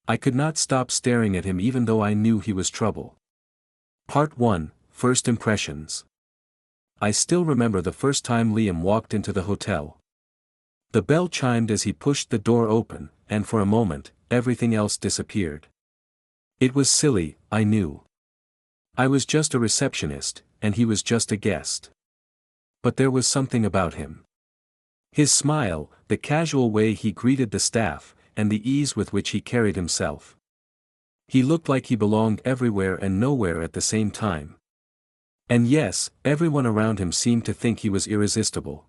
I could not stop staring at him even though I knew he was trouble. Part 1, First Impressions. I still remember the first time Liam walked into the hotel. The bell chimed as he pushed the door open, and for a moment, everything else disappeared. It was silly, I knew. I was just a receptionist, and he was just a guest. But there was something about him. His smile, the casual way he greeted the staff, and the ease with which he carried himself. He looked like he belonged everywhere and nowhere at the same time. And yes, everyone around him seemed to think he was irresistible.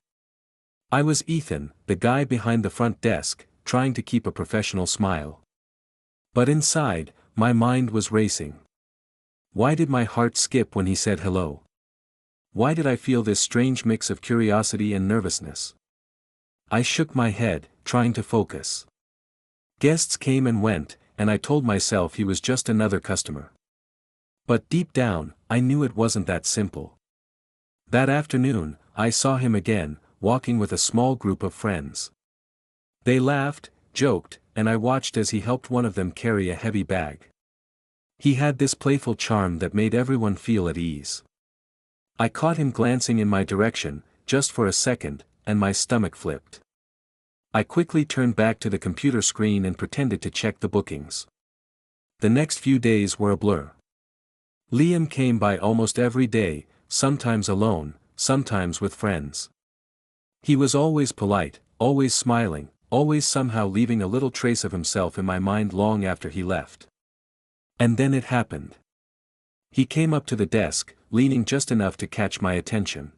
I was Ethan, the guy behind the front desk, trying to keep a professional smile. But inside, my mind was racing. Why did my heart skip when he said hello? Why did I feel this strange mix of curiosity and nervousness? I shook my head, trying to focus. Guests came and went, and I told myself he was just another customer. But deep down, I knew it wasn't that simple. That afternoon, I saw him again, walking with a small group of friends. They laughed, joked, and I watched as he helped one of them carry a heavy bag. He had this playful charm that made everyone feel at ease. I caught him glancing in my direction, just for a second, and my stomach flipped. I quickly turned back to the computer screen and pretended to check the bookings. The next few days were a blur. Liam came by almost every day, sometimes alone, sometimes with friends. He was always polite, always smiling, always somehow leaving a little trace of himself in my mind long after he left. And then it happened. He came up to the desk, leaning just enough to catch my attention.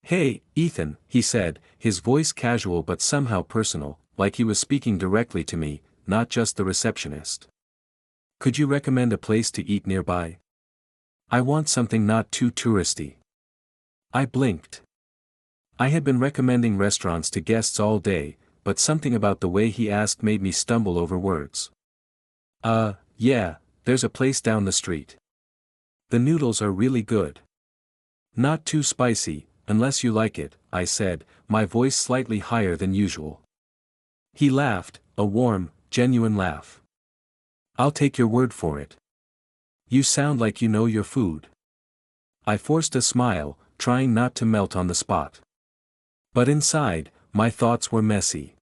"Hey, Ethan," he said, his voice casual but somehow personal, like he was speaking directly to me, not just the receptionist. "Could you recommend a place to eat nearby? I want something not too touristy." I blinked. I had been recommending restaurants to guests all day, but something about the way he asked made me stumble over words. Yeah, there's a place down the street. The noodles are really good. Not too spicy, unless you like it," I said, my voice slightly higher than usual. He laughed, a warm, genuine laugh. "I'll take your word for it. You sound like you know your food." I forced a smile, trying not to melt on the spot. But inside, my thoughts were messy.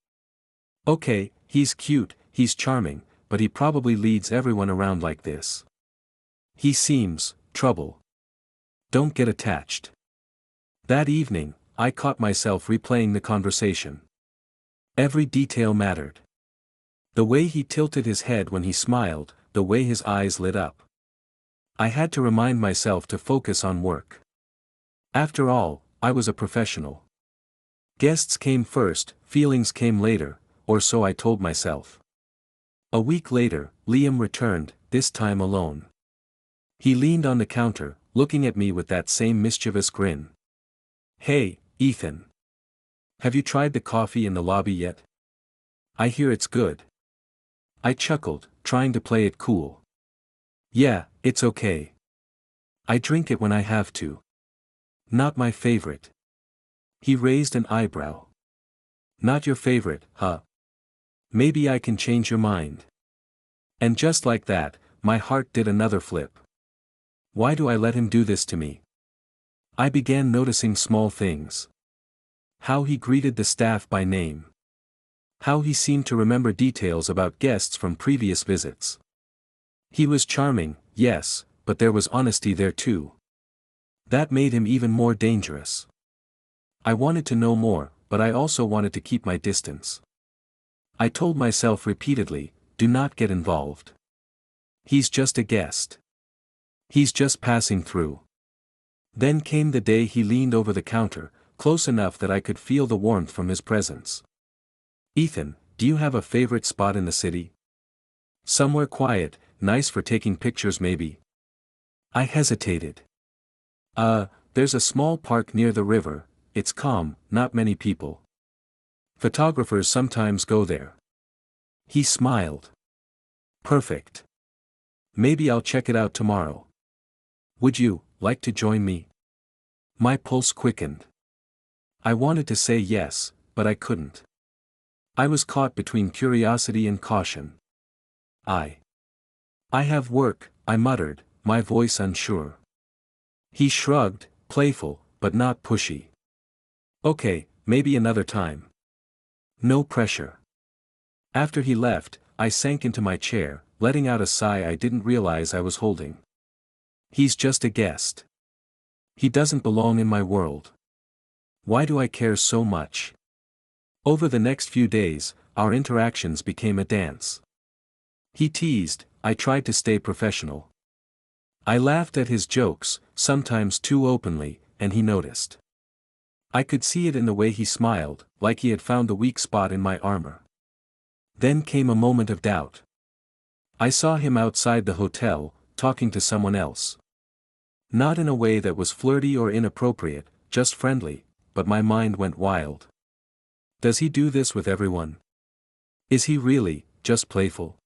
Okay, he's cute, he's charming, but he probably leads everyone around like this. He seems trouble. Don't get attached. That evening, I caught myself replaying the conversation. Every detail mattered. The way he tilted his head when he smiled, the way his eyes lit up. I had to remind myself to focus on work. After all, I was a professional. Guests came first, feelings came later, or so I told myself. A week later, Liam returned, this time alone. He leaned on the counter, looking at me with that same mischievous grin. "Hey, Ethan. Have you tried the coffee in the lobby yet? I hear it's good." I chuckled, trying to play it cool. "Yeah, it's okay. I drink it when I have to. Not my favorite." He raised an eyebrow. "Not your favorite, huh? Maybe I can change your mind." And just like that, my heart did another flip. Why do I let him do this to me? I began noticing small things. How he greeted the staff by name. How he seemed to remember details about guests from previous visits. He was charming, yes, but there was honesty there too. That made him even more dangerous. I wanted to know more, but I also wanted to keep my distance. I told myself repeatedly, do not get involved. He's just a guest. He's just passing through. Then came the day he leaned over the counter, close enough that I could feel the warmth from his presence. "Ethan, do you have a favorite spot in the city? Somewhere quiet, nice for taking pictures maybe?" I hesitated. There's a small park near the river, it's calm, not many people. Photographers sometimes go there." He smiled. "Perfect. Maybe I'll check it out tomorrow. Would you like to join me?" My pulse quickened. I wanted to say yes, but I couldn't. I was caught between curiosity and caution. I have work, I muttered, my voice unsure. He shrugged, playful, but not pushy. Okay, maybe another time. No pressure. After he left, I sank into my chair, letting out a sigh I didn't realize I was holding. He's just a guest. He doesn't belong in my world. Why do I care so much? Over the next few days, our interactions became a dance. He teased, I tried to stay professional. I laughed at his jokes, sometimes too openly, and he noticed. I could see it in the way he smiled, like he had found the weak spot in my armor. Then came a moment of doubt. I saw him outside the hotel, talking to someone else. Not in a way that was flirty or inappropriate, just friendly, but my mind went wild. Does he do this with everyone? Is he really, just playful?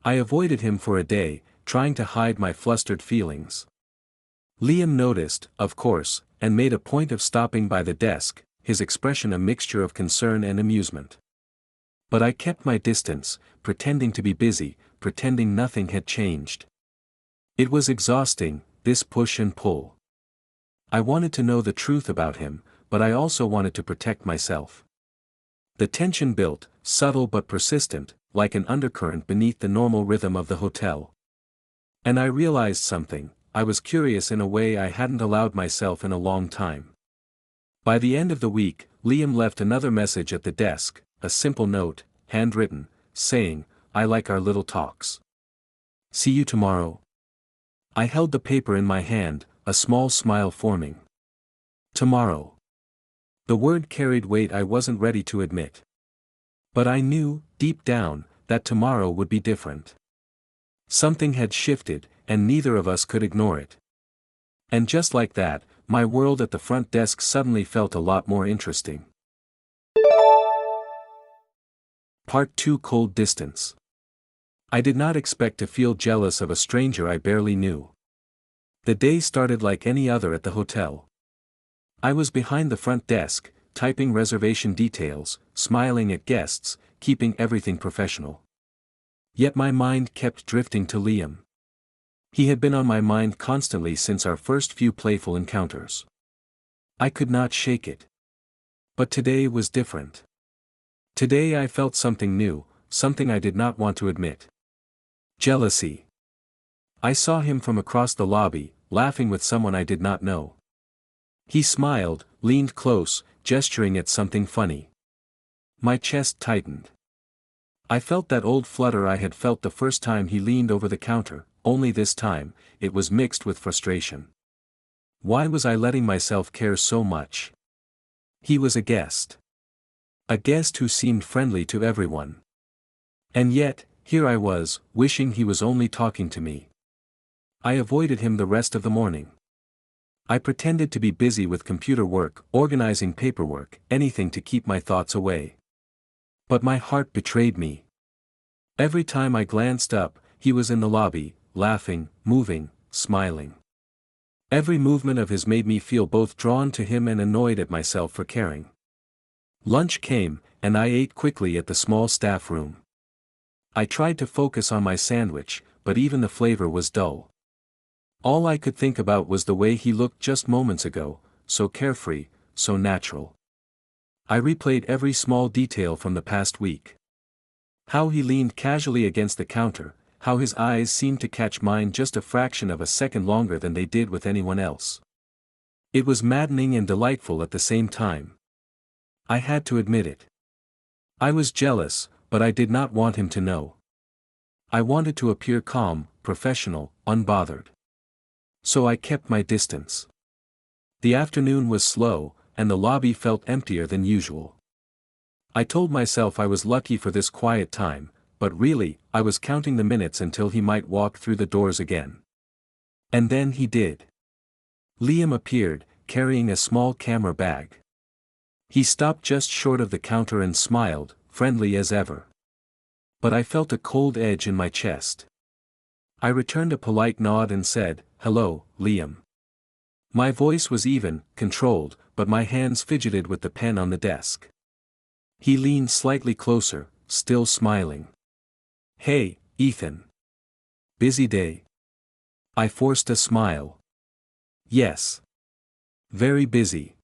I avoided him for a day, trying to hide my flustered feelings. Liam noticed, of course, and made a point of stopping by the desk, his expression a mixture of concern and amusement. But I kept my distance, pretending to be busy, pretending nothing had changed. It was exhausting, this push and pull. I wanted to know the truth about him, but I also wanted to protect myself. The tension built, subtle but persistent, like an undercurrent beneath the normal rhythm of the hotel. And I realized something, I was curious in a way I hadn't allowed myself in a long time. By the end of the week, Liam left another message at the desk, a simple note, handwritten, saying, I like our little talks. See you tomorrow. I held the paper in my hand, a small smile forming. Tomorrow. The word carried weight I wasn't ready to admit. But I knew, deep down, that tomorrow would be different. Something had shifted, and neither of us could ignore it. And just like that, my world at the front desk suddenly felt a lot more interesting. Part 2: Cold Distance. I did not expect to feel jealous of a stranger I barely knew. The day started like any other at the hotel. I was behind the front desk, typing reservation details, smiling at guests, keeping everything professional. Yet my mind kept drifting to Liam. He had been on my mind constantly since our first few playful encounters. I could not shake it. But today was different. Today I felt something new, something I did not want to admit. Jealousy. I saw him from across the lobby, laughing with someone I did not know. He smiled, leaned close, gesturing at something funny. My chest tightened. I felt that old flutter I had felt the first time he leaned over the counter, only this time, it was mixed with frustration. Why was I letting myself care so much? He was a guest. A guest who seemed friendly to everyone. And yet, here I was, wishing he was only talking to me. I avoided him the rest of the morning. I pretended to be busy with computer work, organizing paperwork, anything to keep my thoughts away. But my heart betrayed me. Every time I glanced up, he was in the lobby, laughing, moving, smiling. Every movement of his made me feel both drawn to him and annoyed at myself for caring. Lunch came, and I ate quickly at the small staff room. I tried to focus on my sandwich, but even the flavor was dull. All I could think about was the way he looked just moments ago, so carefree, so natural. I replayed every small detail from the past week. How he leaned casually against the counter, how his eyes seemed to catch mine just a fraction of a second longer than they did with anyone else. It was maddening and delightful at the same time. I had to admit it. I was jealous, but I did not want him to know. I wanted to appear calm, professional, unbothered. So I kept my distance. The afternoon was slow, and the lobby felt emptier than usual. I told myself I was lucky for this quiet time, but really, I was counting the minutes until he might walk through the doors again. And then he did. Liam appeared, carrying a small camera bag. He stopped just short of the counter and smiled, friendly as ever. But I felt a cold edge in my chest. I returned a polite nod and said, "Hello, Liam." My voice was even, controlled, but my hands fidgeted with the pen on the desk. He leaned slightly closer, still smiling. "Hey, Ethan. Busy day? I forced a smile. Yes. Very busy.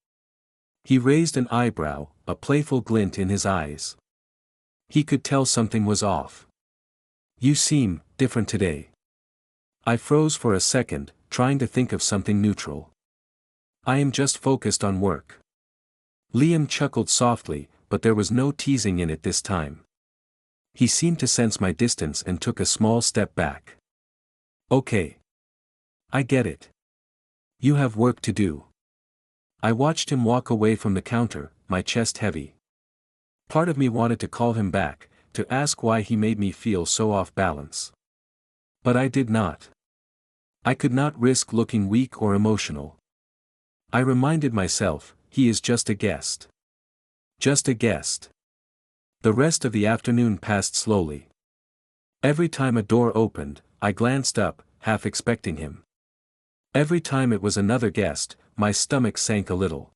He raised an eyebrow, a playful glint in his eyes. He could tell something was off. You seem different today. I froze for a second, trying to think of something neutral. I am just focused on work. Liam chuckled softly, but there was no teasing in it this time. He seemed to sense my distance and took a small step back. Okay. I get it. You have work to do. I watched him walk away from the counter, my chest heavy. Part of me wanted to call him back, to ask why he made me feel so off balance. But I did not. I could not risk looking weak or emotional. I reminded myself, he is just a guest. Just a guest. The rest of the afternoon passed slowly. Every time a door opened, I glanced up, half expecting him. Every time it was another guest, my stomach sank a little.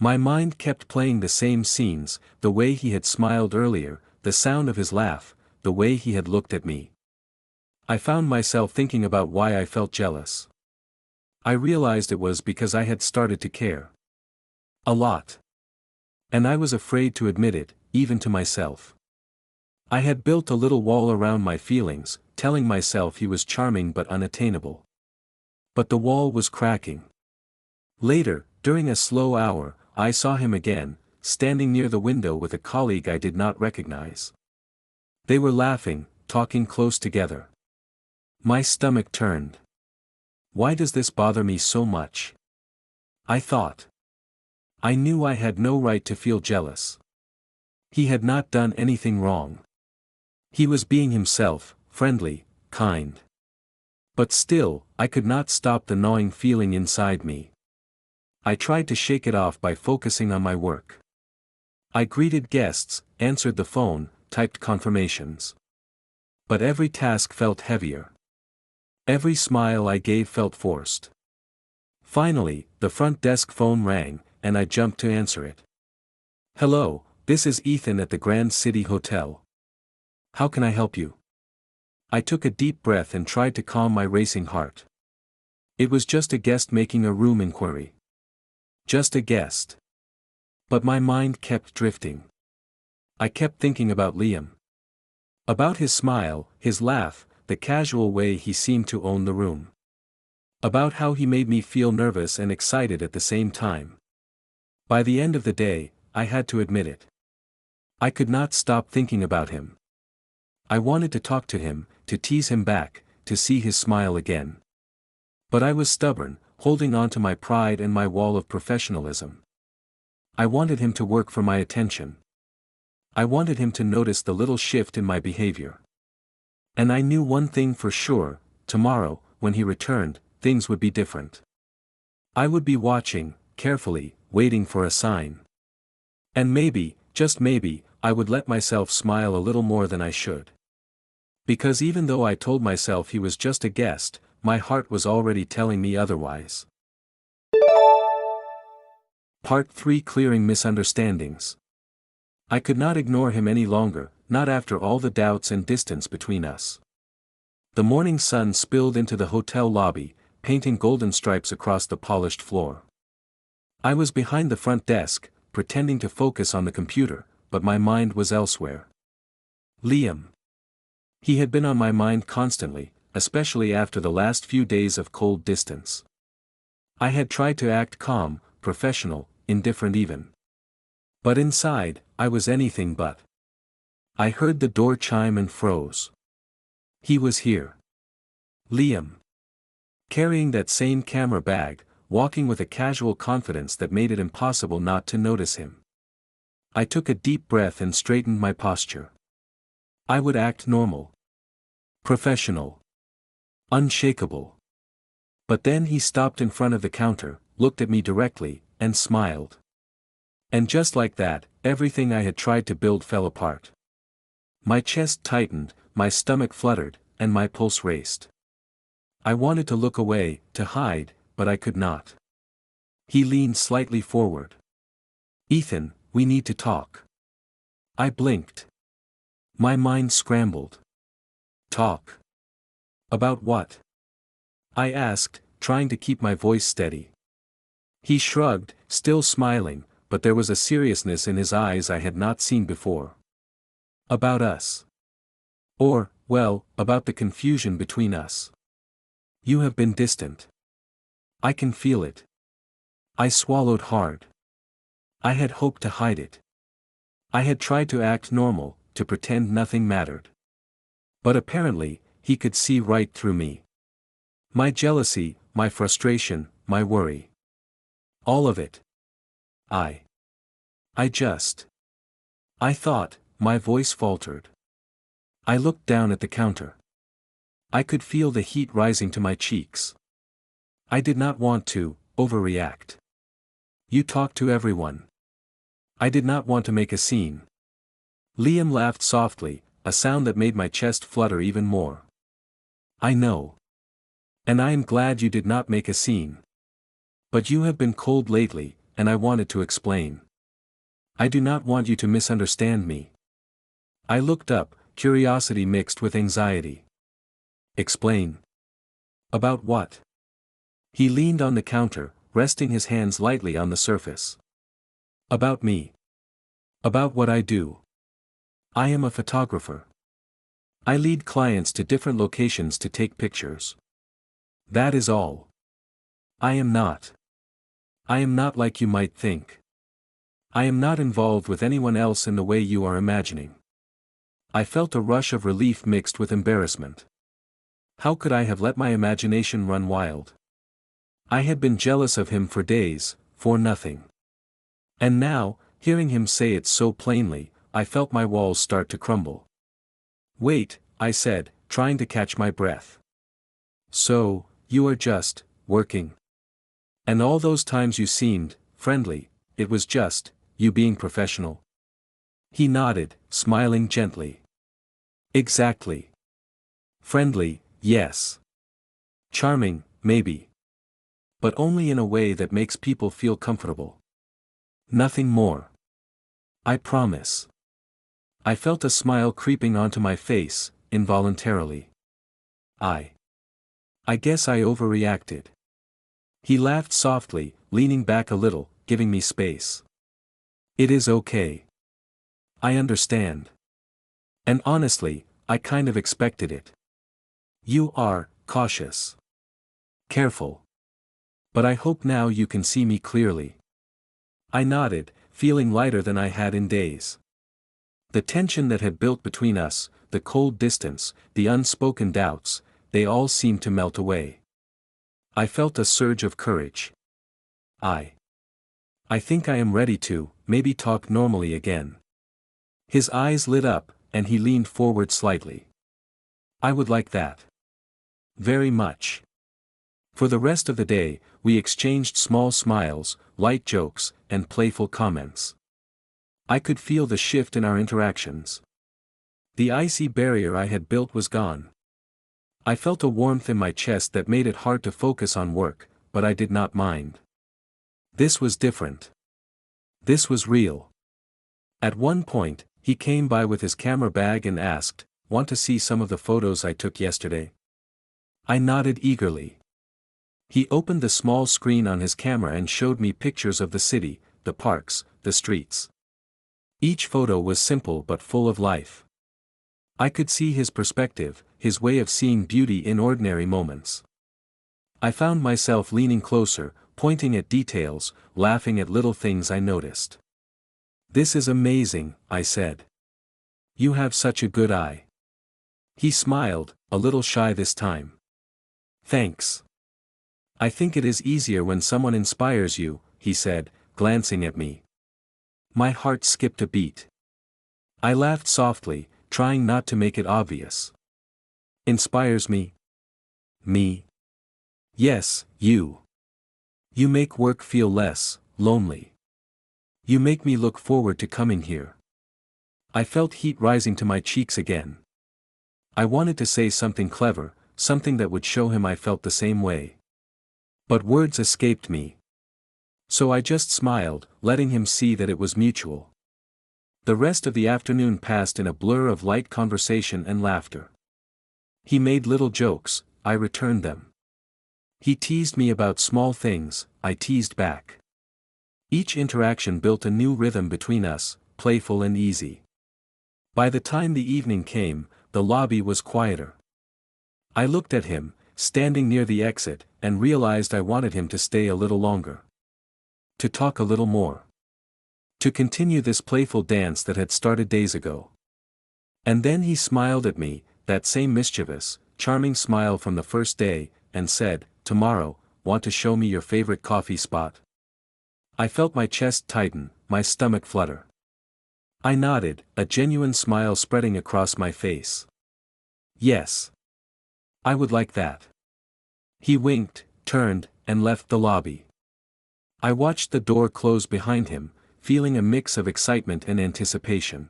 My mind kept playing the same scenes, the way he had smiled earlier, the sound of his laugh, the way he had looked at me. I found myself thinking about why I felt jealous. I realized it was because I had started to care. A lot. And I was afraid to admit it, even to myself. I had built a little wall around my feelings, telling myself he was charming but unattainable. But the wall was cracking. Later, during a slow hour, I saw him again, standing near the window with a colleague I did not recognize. They were laughing, talking close together. My stomach turned. Why does this bother me so much? I thought. I knew I had no right to feel jealous. He had not done anything wrong. He was being himself, friendly, kind. But still, I could not stop the gnawing feeling inside me. I tried to shake it off by focusing on my work. I greeted guests, answered the phone, typed confirmations. But every task felt heavier. Every smile I gave felt forced. Finally, the front desk phone rang, and I jumped to answer it. Hello, this is Ethan at the Grand City Hotel. How can I help you? I took a deep breath and tried to calm my racing heart. It was just a guest making a room inquiry. Just a guest. But my mind kept drifting. I kept thinking about Liam. About his smile, his laugh, the casual way he seemed to own the room. About how he made me feel nervous and excited at the same time. By the end of the day, I had to admit it. I could not stop thinking about him. I wanted to talk to him, to tease him back, to see his smile again. But I was stubborn, holding on to my pride and my wall of professionalism. I wanted him to work for my attention. I wanted him to notice the little shift in my behavior. And I knew one thing for sure, tomorrow, when he returned, things would be different. I would be watching, carefully, waiting for a sign. And maybe, just maybe, I would let myself smile a little more than I should. Because even though I told myself he was just a guest, my heart was already telling me otherwise. Part 3: Clearing Misunderstandings. I could not ignore him any longer, not after all the doubts and distance between us. The morning sun spilled into the hotel lobby, painting golden stripes across the polished floor. I was behind the front desk, pretending to focus on the computer, but my mind was elsewhere. Liam. He had been on my mind constantly, especially after the last few days of cold distance. I had tried to act calm, professional, indifferent even. But inside, I was anything but. I heard the door chime and froze. He was here. Liam. Carrying that same camera bag, walking with a casual confidence that made it impossible not to notice him. I took a deep breath and straightened my posture. I would act normal. Professional. Unshakable. But then he stopped in front of the counter, looked at me directly, and smiled. And just like that, everything I had tried to build fell apart. My chest tightened, my stomach fluttered, and my pulse raced. I wanted to look away, to hide, but I could not. He leaned slightly forward. Ethan, we need to talk. I blinked. My mind scrambled. Talk. About what? I asked, trying to keep my voice steady. He shrugged, still smiling, but there was a seriousness in his eyes I had not seen before. About us. Or, well, about the confusion between us. You have been distant. I can feel it. I swallowed hard. I had hoped to hide it. I had tried to act normal, to pretend nothing mattered. But apparently, he could see right through me. My jealousy, my frustration, my worry. All of it. I thought, my voice faltered. I looked down at the counter. I could feel the heat rising to my cheeks. I did not want to overreact. You talk to everyone. I did not want to make a scene. Liam laughed softly, a sound that made my chest flutter even more. I know. And I am glad you did not make a scene. But you have been cold lately, and I wanted to explain. I do not want you to misunderstand me. I looked up, curiosity mixed with anxiety. Explain. About what? He leaned on the counter, resting his hands lightly on the surface. About me. About what I do. I am a photographer. I lead clients to different locations to take pictures. That is all. I am not like you might think. I am not involved with anyone else in the way you are imagining. I felt a rush of relief mixed with embarrassment. How could I have let my imagination run wild? I had been jealous of him for days, for nothing. And now, hearing him say it so plainly, I felt my walls start to crumble. Wait, I said, trying to catch my breath. So, you are just working. And all those times you seemed friendly, it was just you being professional. He nodded, smiling gently. Exactly. Friendly, yes. Charming, maybe. But only in a way that makes people feel comfortable. Nothing more. I promise. I felt a smile creeping onto my face, involuntarily. I guess I overreacted. He laughed softly, leaning back a little, giving me space. It is okay. I understand. And honestly, I kind of expected it. You are cautious. Careful. But I hope now you can see me clearly. I nodded, feeling lighter than I had in days. The tension that had built between us, the cold distance, the unspoken doubts, they all seemed to melt away. I felt a surge of courage. I think I am ready to, maybe talk normally again. His eyes lit up, and he leaned forward slightly. I would like that. Very much. For the rest of the day, we exchanged small smiles, light jokes, and playful comments. I could feel the shift in our interactions. The icy barrier I had built was gone. I felt a warmth in my chest that made it hard to focus on work, but I did not mind. This was different. This was real. At one point, he came by with his camera bag and asked, "Want to see some of the photos I took yesterday?" I nodded eagerly. He opened the small screen on his camera and showed me pictures of the city, the parks, the streets. Each photo was simple but full of life. I could see his perspective, his way of seeing beauty in ordinary moments. I found myself leaning closer, pointing at details, laughing at little things I noticed. "This is amazing," I said. "You have such a good eye." He smiled, a little shy this time. "Thanks. I think it is easier when someone inspires you," he said, glancing at me. My heart skipped a beat. I laughed softly, trying not to make it obvious. "Inspires me?" "Me?" "Yes, you. You make work feel less lonely. You make me look forward to coming here." I felt heat rising to my cheeks again. I wanted to say something clever, something that would show him I felt the same way. But words escaped me. So I just smiled, letting him see that it was mutual. The rest of the afternoon passed in a blur of light conversation and laughter. He made little jokes, I returned them. He teased me about small things, I teased back. Each interaction built a new rhythm between us, playful and easy. By the time the evening came, the lobby was quieter. I looked at him, standing near the exit, and realized I wanted him to stay a little longer. To talk a little more. To continue this playful dance that had started days ago. And then he smiled at me, that same mischievous, charming smile from the first day, and said, "Tomorrow, want to show me your favorite coffee spot?" I felt my chest tighten, my stomach flutter. I nodded, a genuine smile spreading across my face. Yes. I would like that. He winked, turned, and left the lobby. I watched the door close behind him, feeling a mix of excitement and anticipation.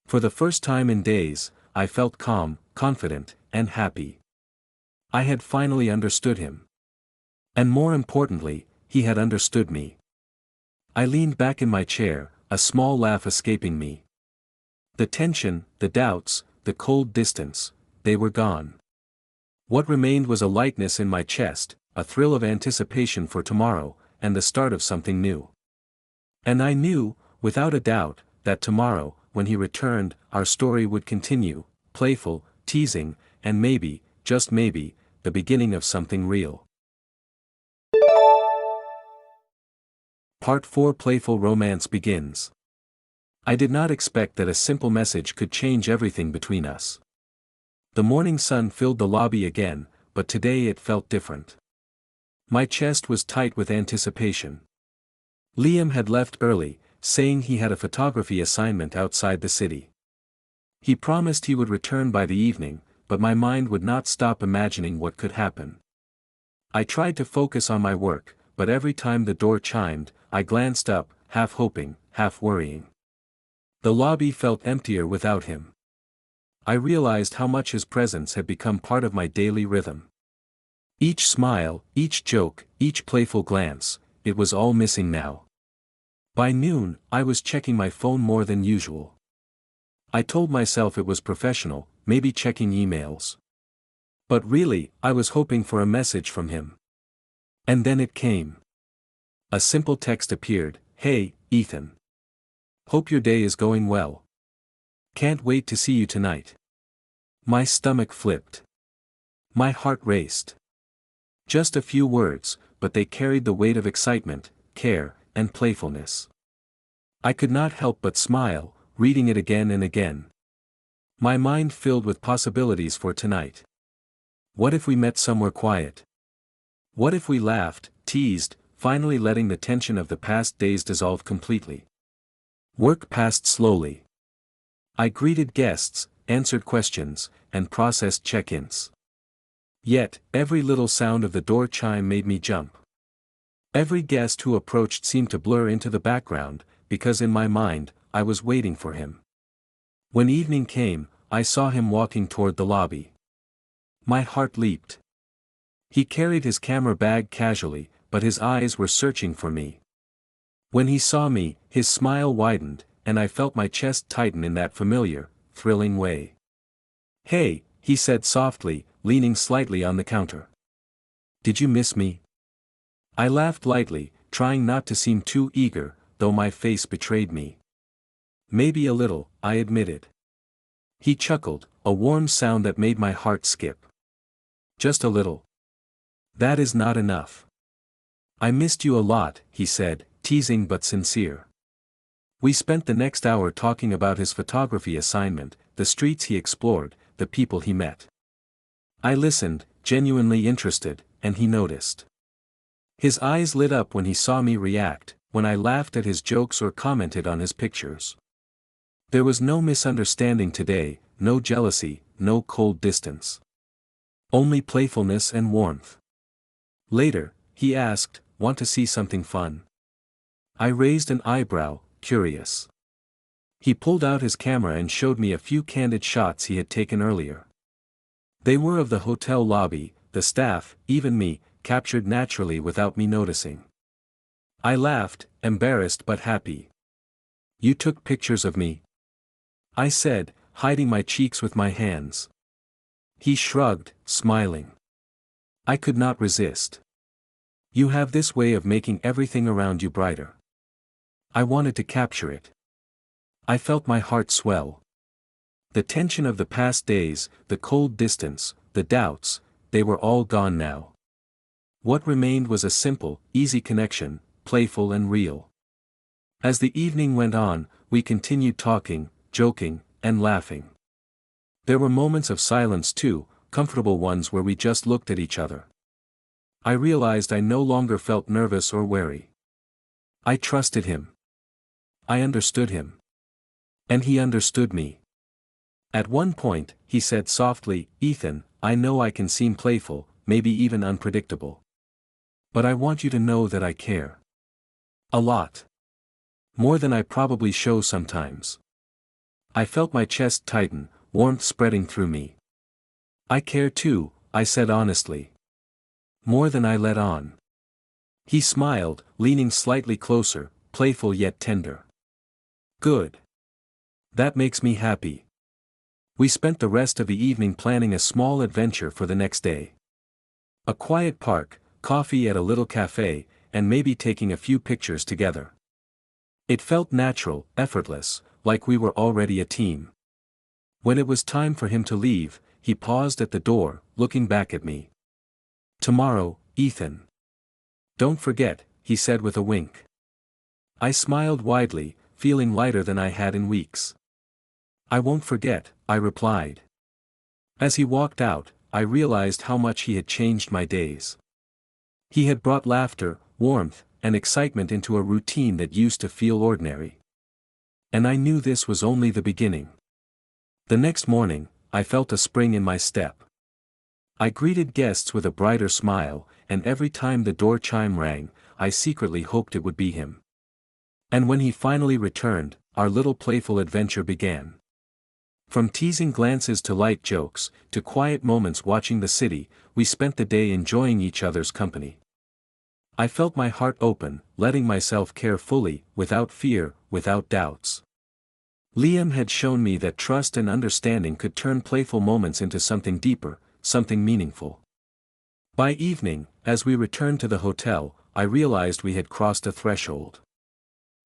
For the first time in days, I felt calm, confident, and happy. I had finally understood him. And more importantly, he had understood me. I leaned back in my chair, a small laugh escaping me. The tension, the doubts, the cold distance, they were gone. What remained was a lightness in my chest, a thrill of anticipation for tomorrow, and the start of something new. And I knew, without a doubt, that tomorrow, when he returned, our story would continue, playful, teasing, and maybe, just maybe, the beginning of something real. Part 4 Playful Romance begins. I did not expect that a simple message could change everything between us. The morning sun filled the lobby again, but today it felt different. My chest was tight with anticipation. Liam had left early, saying he had a photography assignment outside the city. He promised he would return by the evening, but my mind would not stop imagining what could happen. I tried to focus on my work, but every time the door chimed, I glanced up, half hoping, half worrying. The lobby felt emptier without him. I realized how much his presence had become part of my daily rhythm. Each smile, each joke, each playful glance, it was all missing now. By noon, I was checking my phone more than usual. I told myself it was professional, maybe checking emails. But really, I was hoping for a message from him. And then it came. A simple text appeared, "Hey, Ethan. Hope your day is going well. Can't wait to see you tonight." My stomach flipped. My heart raced. Just a few words, but they carried the weight of excitement, care, and playfulness. I could not help but smile, reading it again and again. My mind filled with possibilities for tonight. What if we met somewhere quiet? What if we laughed, teased, finally letting the tension of the past days dissolve completely? Work passed slowly. I greeted guests, answered questions, and processed check-ins. Yet, every little sound of the door chime made me jump. Every guest who approached seemed to blur into the background, because in my mind, I was waiting for him. When evening came, I saw him walking toward the lobby. My heart leaped. He carried his camera bag casually, but his eyes were searching for me. When he saw me, his smile widened, and I felt my chest tighten in that familiar, thrilling way. "Hey," he said softly, leaning slightly on the counter. "Did you miss me?" I laughed lightly, trying not to seem too eager, though my face betrayed me. "Maybe a little," I admitted. He chuckled, a warm sound that made my heart skip. "Just a little. That is not enough." "I missed you a lot," he said, teasing but sincere. We spent the next hour talking about his photography assignment, the streets he explored, the people he met. I listened, genuinely interested, and he noticed. His eyes lit up when he saw me react, when I laughed at his jokes or commented on his pictures. There was no misunderstanding today, no jealousy, no cold distance. Only playfulness and warmth. Later, he asked, "Want to see something fun?" I raised an eyebrow, curious. He pulled out his camera and showed me a few candid shots he had taken earlier. They were of the hotel lobby, the staff, even me, captured naturally without me noticing. I laughed, embarrassed but happy. "You took pictures of me?" I said, hiding my cheeks with my hands. He shrugged, smiling. I could not resist. You have this way of making everything around you brighter. I wanted to capture it. I felt my heart swell. The tension of the past days, the cold distance, the doubts, they were all gone now. What remained was a simple, easy connection, playful and real. As the evening went on, we continued talking, joking, and laughing. There were moments of silence too, comfortable ones where we just looked at each other. I realized I no longer felt nervous or wary. I trusted him. I understood him. And he understood me. At one point, he said softly, "Ethan, I know I can seem playful, maybe even unpredictable. But I want you to know that I care. A lot. More than I probably show sometimes." I felt my chest tighten, warmth spreading through me. "I care too," I said honestly. "More than I let on." He smiled, leaning slightly closer, playful yet tender. "Good. That makes me happy." We spent the rest of the evening planning a small adventure for the next day. A quiet park, coffee at a little cafe, and maybe taking a few pictures together. It felt natural, effortless, like we were already a team. When it was time for him to leave, he paused at the door, looking back at me. "Tomorrow, Ethan. Don't forget," he said with a wink. I smiled widely, feeling lighter than I had in weeks. "I won't forget," I replied. As he walked out, I realized how much he had changed my days. He had brought laughter, warmth, and excitement into a routine that used to feel ordinary. And I knew this was only the beginning. The next morning, I felt a spring in my step. I greeted guests with a brighter smile, and every time the door chime rang, I secretly hoped it would be him. And when he finally returned, our little playful adventure began. From teasing glances to light jokes, to quiet moments watching the city, we spent the day enjoying each other's company. I felt my heart open, letting myself care fully, without fear, without doubts. Liam had shown me that trust and understanding could turn playful moments into something deeper, something meaningful. By evening, as we returned to the hotel, I realized we had crossed a threshold.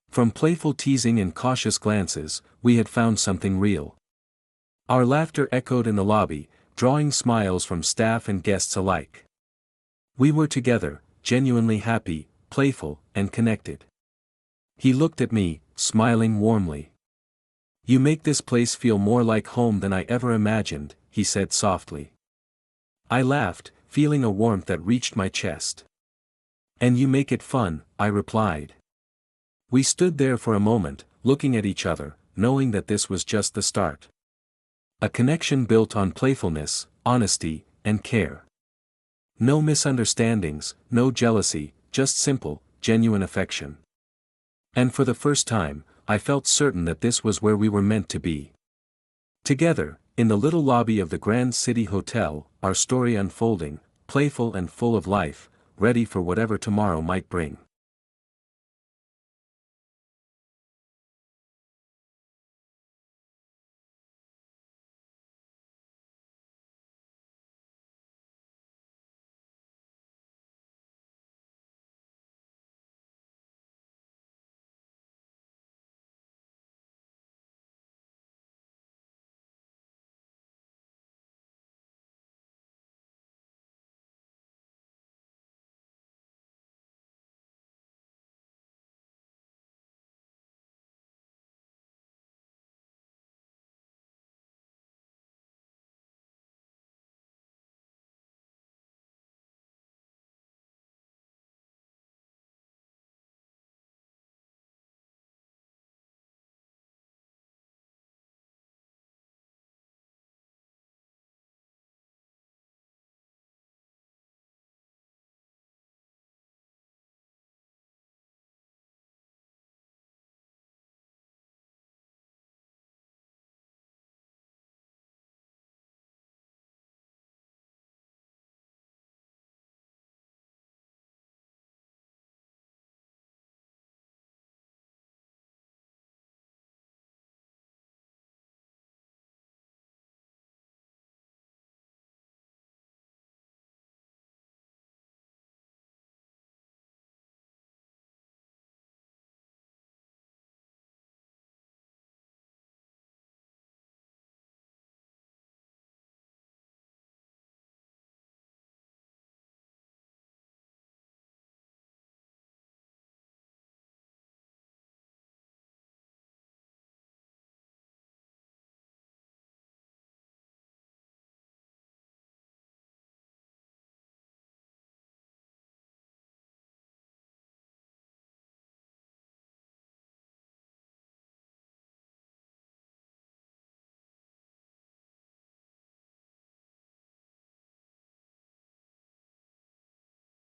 From playful teasing and cautious glances, we had found something real. Our laughter echoed in the lobby, drawing smiles from staff and guests alike. We were together, genuinely happy, playful, and connected. He looked at me, smiling warmly. "You make this place feel more like home than I ever imagined," he said softly. I laughed, feeling a warmth that reached my chest. "And you make it fun," I replied. We stood there for a moment, looking at each other, knowing that this was just the start. A connection built on playfulness, honesty, and care. No misunderstandings, no jealousy, just simple, genuine affection. And for the first time, I felt certain that this was where we were meant to be. Together, in the little lobby of the Grand City Hotel, our story unfolding, playful and full of life, ready for whatever tomorrow might bring.